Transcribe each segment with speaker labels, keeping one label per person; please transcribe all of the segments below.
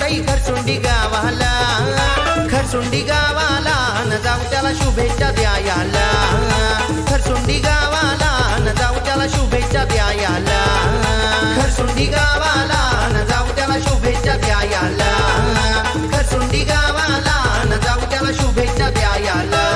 Speaker 1: ताई खरसुंडी गावाला, खरसुंडी गावाला न जाऊ त्याला शुभेच्छा द्यायला, खरसुंडी गावाला न जाऊ त्याला शुभेच्छा द्यायला, खरसुंडी गावाला न जाऊ त्याला शुभेच्छा द्यायला, खरसुंडी गावाला न जाऊ त्याला शुभेच्छा द्यायला.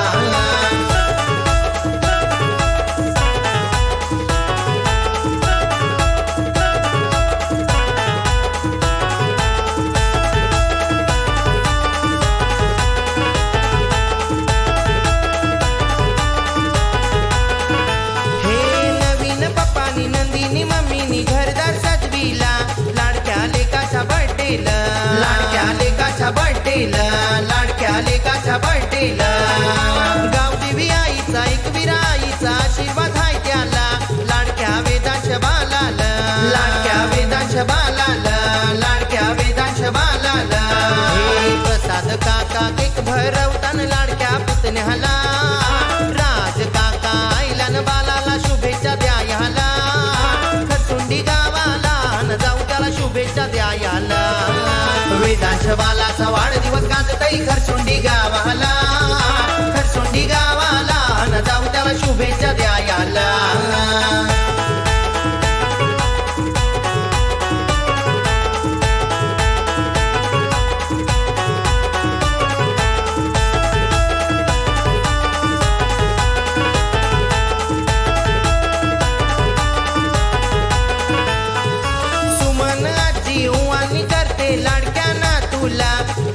Speaker 1: लाडक्या लेकाच्या बर्थडेला, लाडक्या लेकाच्या बर्थडेला गावदेवी आईचा एकवीरा आईचा आशीर्वाद हाय त्याला, लाडक्या वेदांच्या बालाला, लाडक्या वेदांच्या बालाला, लाडक्या वेदांच्या बालाला. हे प्रसाद काका केक भरवताना लाडक्या पुतण्याला, राज काका आईला न बालाला शुभेच्छा द्यायला, खरसुंडी गावाला न जाऊ त्याला शुभेच्छा द्यायला. वेदांच्या बालाचा वाढदिवस गाजतई खरसुंडी गावाला, खरसुंडी गावाला न जाऊ त्याला शुभेच्छा द्यायला. सुमन आजी उवानी करते लाडक्या ना तुला,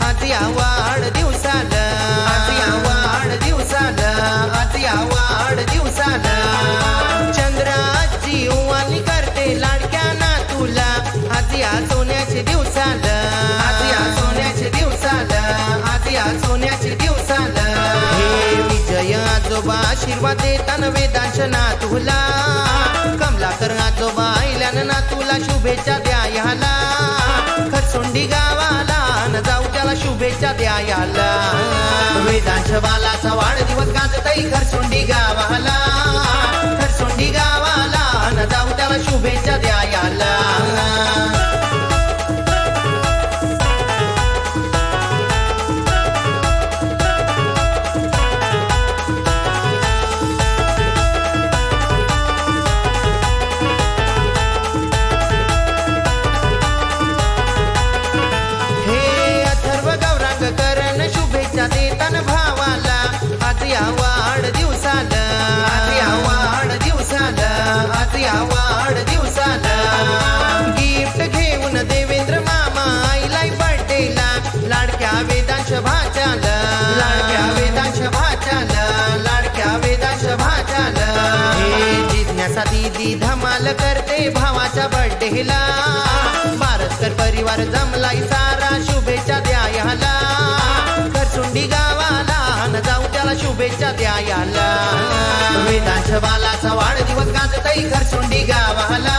Speaker 1: आज या वाढदिवसाला, आज या वाढदिवसाला, आज या वाढदिवसाला. चंद्राची उवानी करते लाडक्या ना तुला, आज या सोन्याच्या दिवसाला, आज या सोन्याच्या दिवसाला, आज या सोन्याच्या दिवसाला. हे विजय आजोबा आशीर्वाद देताना वेदांश ना तुला, कमलाकर आजोबा आईल्यानं ना तुला शुभेच्छा द्यायला, खरसुंडी गावाला न जाऊ त्याला शुभेच्छा द्यायला. वेदांश बालाचा वाढदिवस गाजतई खरसुंडी गावाला, खरसुंडी गावाला न जाऊ त्याला शुभेच्छा द्यायला. देताना भावाला, आज या वाढदिवसाला, आज या वाढदिवसाला, आज या वाढदिवसाला. गिफ्ट घेऊन देवेंद्र मामा आईला बर्थडेला, लाडक्या वेदांश भाच्याला, लाडक्या वेदांश भाच्याला, लाडक्या वेदांश भाच्याला. हे जिज्ञासा दीदी धमाल करते भावाच्या बर्थडेला, बारसकर परिवार जमलाय सारा शुभेच्छा द्यायला, खरसुंडी गावाला न जाऊ त्याला शुभेच्छा द्यायला. वेदांश बालाचा वाढदिवस गाजतई खरसुंडी गावाला.